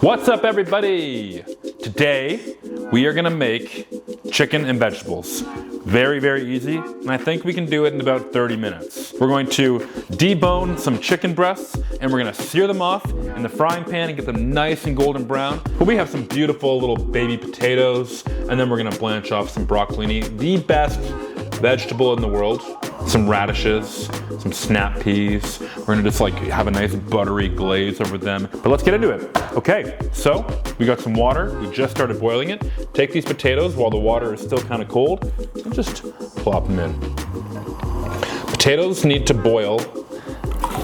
What's up, everybody? Today we are gonna make chicken and vegetables. Very, very easy, and I think we can do it in about 30 minutes. We're going to debone some chicken breasts and we're gonna sear them off in the frying pan and get them nice and golden brown. But we have some beautiful little baby potatoes, and then we're gonna blanch off some broccolini, the best vegetable in the world. Some radishes, some snap peas. We're gonna just like have a nice buttery glaze over them. But let's get into it. Okay, so we got some water. We just started boiling it. Take these potatoes while the water is still kind of cold and just plop them in. Potatoes need to boil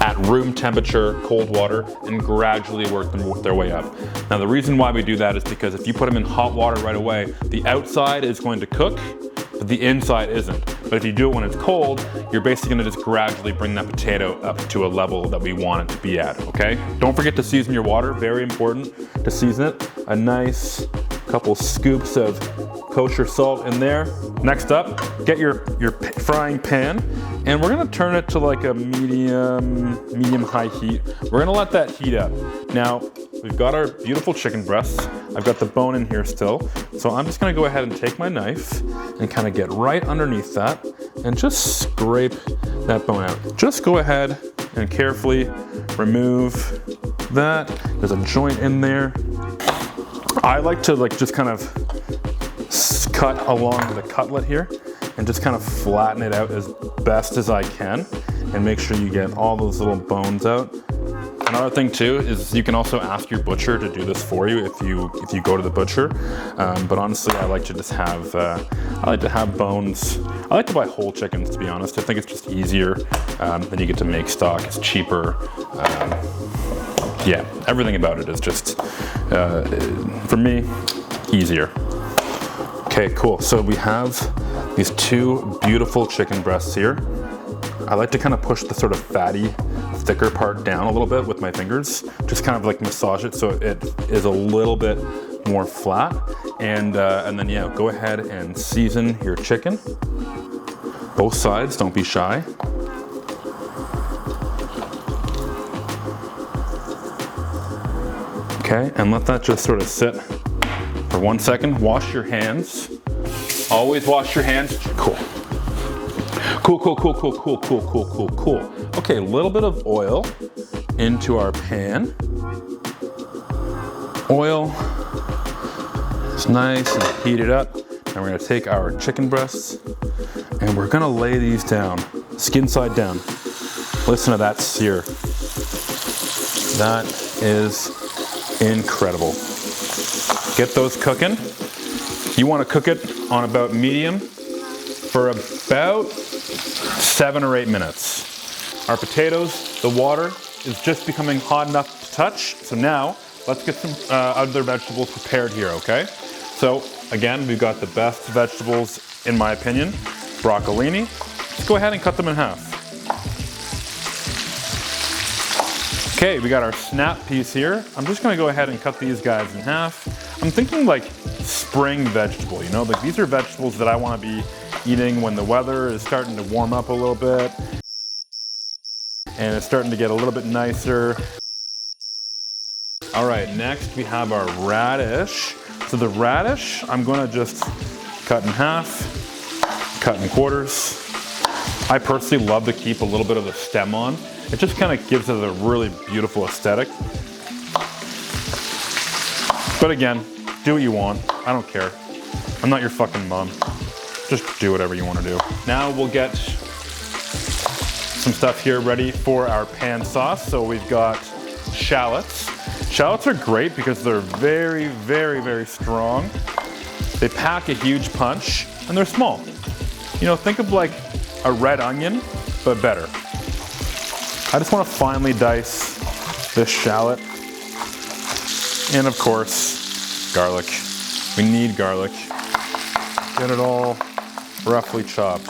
at room temperature, cold water, and gradually work their way up. Now the reason why we do that is because if you put them in hot water right away, the outside is going to cook, but the inside isn't. But if you do it when it's cold, you're basically gonna just gradually bring that potato up to a level that we want it to be at, okay? Don't forget to season your water, very important to season it. A nice couple scoops of kosher salt in there. Next up, get your frying pan, and we're gonna turn it to like a medium-high heat. We're gonna let that heat up. Now, we've got our beautiful chicken breasts. I've got the bone in here still. So I'm just gonna go ahead and take my knife and kind of get right underneath that and just scrape that bone out. Just go ahead and carefully remove that. There's a joint in there. I like to just kind of cut along the cutlet here and just kind of flatten it out as best as I can and make sure you get all those little bones out. Another thing too is you can also ask your butcher to do this for you if you go to the butcher. But honestly, I like to just have bones. I like to buy whole chickens, to be honest. I think it's just easier. Then you get to make stock. It's cheaper. Yeah, everything about it is just for me easier. Okay, cool. So we have these two beautiful chicken breasts here. I like to kind of push the sort of fatty, thicker part down a little bit with my fingers, just kind of like massage it so it is a little bit more flat. And then yeah, go ahead and season your chicken. Both sides, don't be shy. Okay, and let that just sort of sit for 1 second. Wash your hands. Always wash your hands. Cool. Cool, cool, cool, cool, cool, cool, cool, cool, cool. Okay, a little bit of oil into our pan. Oil is nice and heated up. And we're gonna take our chicken breasts and we're gonna lay these down, skin side down. Listen to that sear. That is incredible. Get those cooking. You wanna cook it on about medium for about 7 or 8 minutes. Our potatoes, the water is just becoming hot enough to touch. So now let's get some other vegetables prepared here, okay? So again, we've got the best vegetables in my opinion, broccolini. Let's go ahead and cut them in half. Okay, we got our snap peas here. I'm just gonna go ahead and cut these guys in half. I'm thinking like spring vegetable, you know? Like these are vegetables that I wanna be eating when the weather is starting to warm up a little bit and it's starting to get a little bit nicer. All right, next we have our radish. So the radish, I'm gonna just cut in half, cut in quarters. I personally love to keep a little bit of the stem on. It just kind of gives it a really beautiful aesthetic. But again, do what you want. I don't care. I'm not your fucking mom. Just do whatever you want to do. Now we'll get some stuff here ready for our pan sauce. So we've got shallots. Shallots are great because they're very, very, very strong. They pack a huge punch and they're small. You know, think of like a red onion, but better. I just want to finely dice this shallot. And of course, garlic. We need garlic. Get it all roughly chopped.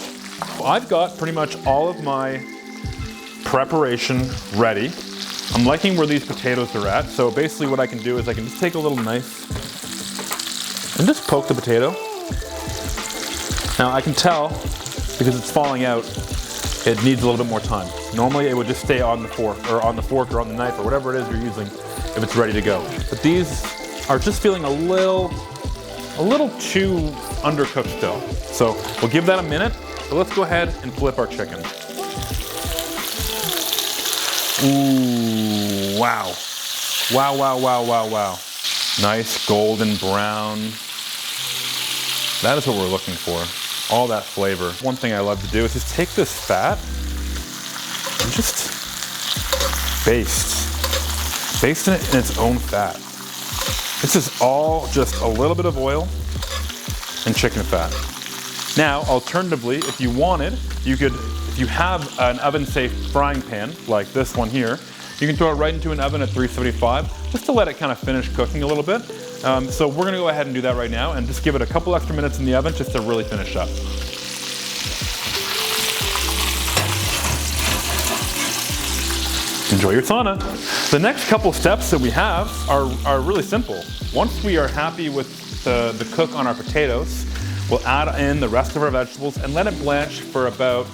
Well, I've got pretty much all of my preparation ready. I'm liking where these potatoes are at. So basically what I can do is I can just take a little knife and just poke the potato. Now I can tell, because it's falling out, it needs a little bit more time. Normally it would just stay on the fork or on the knife or whatever it is you're using. if it's ready to go. But these are just feeling a little too undercooked still. So we'll give that a minute, but let's go ahead and flip our chicken. Ooh, wow. Wow, wow, wow, wow, wow. Nice golden brown. That is what we're looking for. All that flavor. One thing I love to do is just take this fat and just baste it in its own fat. This is all just a little bit of oil and chicken fat. Now, alternatively, if you wanted, you could, if you have an oven-safe frying pan, like this one here, you can throw it right into an oven at 375, just to let it kind of finish cooking a little bit. So we're gonna go ahead and do that right now and just give it a couple extra minutes in the oven just to really finish up. Enjoy your sauna. The next couple steps that we have are really simple. Once we are happy with the cook on our potatoes, we'll add in the rest of our vegetables and let it blanch for about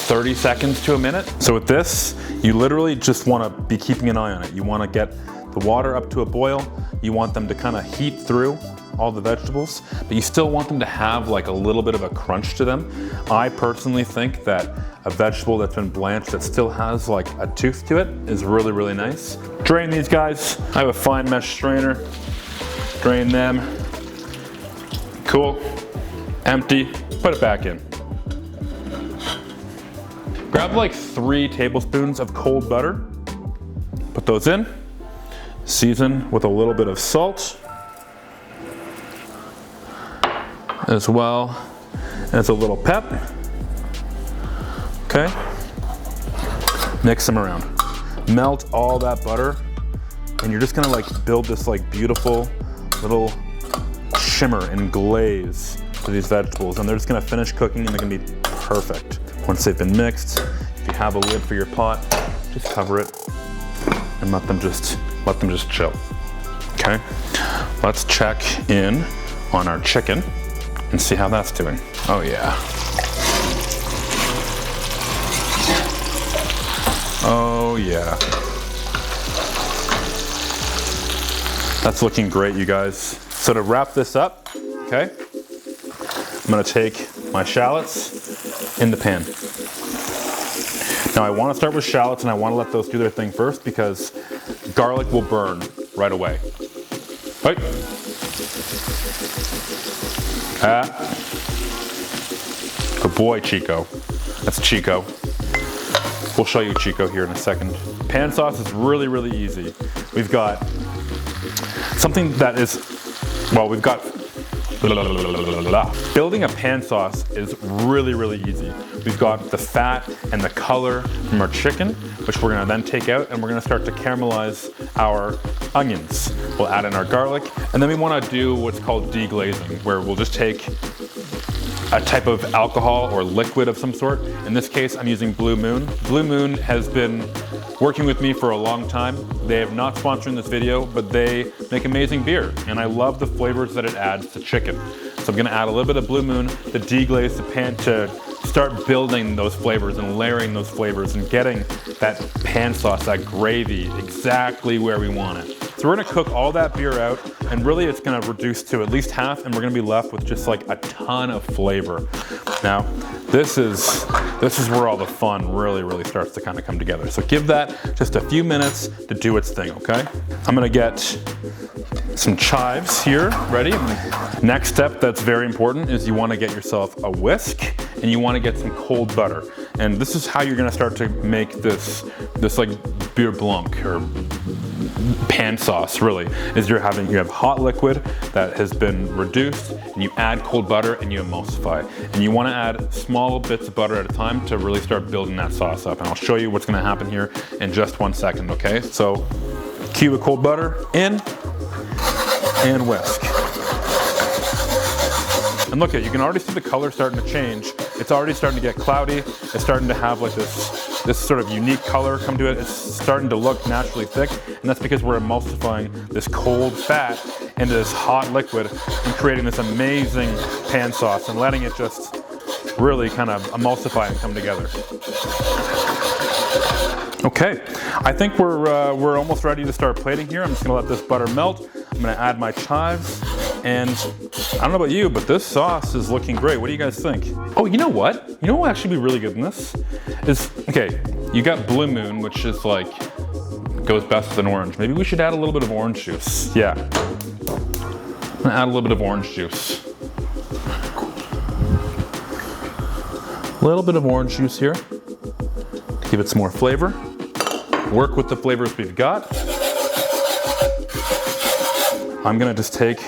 30 seconds to a minute. So with this, you literally just want to be keeping an eye on it. You want to get the water up to a boil. You want them to kind of heat through all the vegetables, but you still want them to have like a little bit of a crunch to them. I personally think that a vegetable that's been blanched that still has like a tooth to it is really, really nice. Drain these guys. I have a fine mesh strainer. Drain them. Cool. Empty. Put it back in. Grab like 3 tablespoons of cold butter. Put those in. Season with a little bit of salt as well as a little pep. Okay. Mix them around. Melt all that butter, and you're just gonna like build this like beautiful little shimmer and glaze to these vegetables, and they're just gonna finish cooking and they're gonna be perfect. Once they've been mixed, if you have a lid for your pot, just cover it and let them just chill. Okay, let's check in on our chicken and see how that's doing. Oh yeah. Oh yeah. That's looking great, you guys. So to wrap this up, okay, I'm gonna take my shallots in the pan. Now I wanna start with shallots and I wanna let those do their thing first because garlic will burn right away. Right. Good boy, Chico. That's Chico. We'll show you Chico here in a second. Pan sauce is really, really easy. We've got something that is, well, we've got, building a pan sauce is really, really easy. We've got the fat and the color from our chicken, which we're gonna then take out, and we're gonna start to caramelize our onions. We'll add in our garlic, and then we wanna do what's called deglazing, where we'll just take a type of alcohol or liquid of some sort. In this case, I'm using Blue Moon. Blue Moon has been working with me for a long time. They have not sponsored this video, but they make amazing beer, and I love the flavors that it adds to chicken. So I'm gonna add a little bit of Blue Moon to deglaze the pan, to start building those flavors and layering those flavors and getting that pan sauce, that gravy, exactly where we want it. So we're gonna cook all that beer out, and really it's gonna reduce to at least half, and we're gonna be left with just like a ton of flavor. Now, this is where all the fun really, really starts to kind of come together. So give that just a few minutes to do its thing, okay? I'm gonna get some chives here ready. Next step that's very important is you wanna get yourself a whisk, and you wanna get some cold butter. And this is how you're gonna start to make this like beer blanc or pan sauce, really, is you have hot liquid that has been reduced, and you add cold butter and you emulsify. And you wanna add small bits of butter at a time to really start building that sauce up. And I'll show you what's gonna happen here in just 1 second, okay? So, cube of cold butter in, and whisk. And look at, you can already see the color starting to change. It's already starting to get cloudy. It's starting to have like this sort of unique color come to it. It's starting to look naturally thick, and that's because we're emulsifying this cold fat into this hot liquid and creating this amazing pan sauce and letting it just really kind of emulsify and come together. Okay, I think we're almost ready to start plating here. I'm just gonna let this butter melt. I'm gonna add my chives, and I don't know about you, but this sauce is looking great. What do you guys think? Oh, you know what? You know what will actually be really good in this? Is, okay, you got Blue Moon, which is like, goes best with an orange. Maybe we should add a little bit of orange juice. Yeah, I'm gonna add a little bit of orange juice. A little bit of orange juice here. Give it some more flavor. Work with the flavors we've got. I'm gonna just take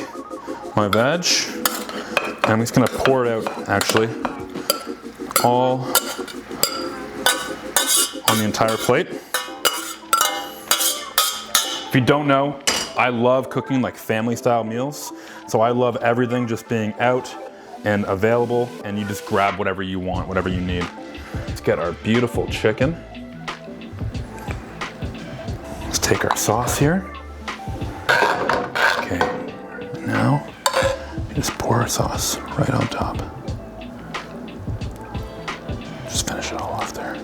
my veg and I'm just gonna pour it out, actually, all on the entire plate. If you don't know, I love cooking like family style meals. So I love everything just being out and available, and you just grab whatever you want, whatever you need. Let's get our beautiful chicken. Let's take our sauce here. Okay, now just pour our sauce right on top. Just finish it all off there.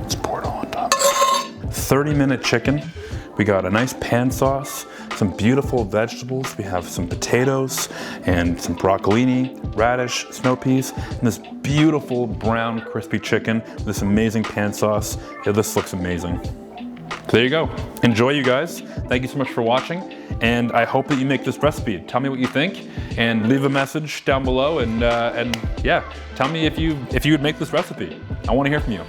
Just pour it all on top. 30-minute chicken. We got a nice pan sauce, some beautiful vegetables. We have some potatoes and some broccolini, radish, snow peas, and this beautiful brown crispy chicken with this amazing pan sauce. Yeah, this looks amazing. So there you go. Enjoy, you guys. Thank you so much for watching, and I hope that you make this recipe. Tell me what you think, and leave a message down below, and yeah, tell me if you would make this recipe. I want to hear from you.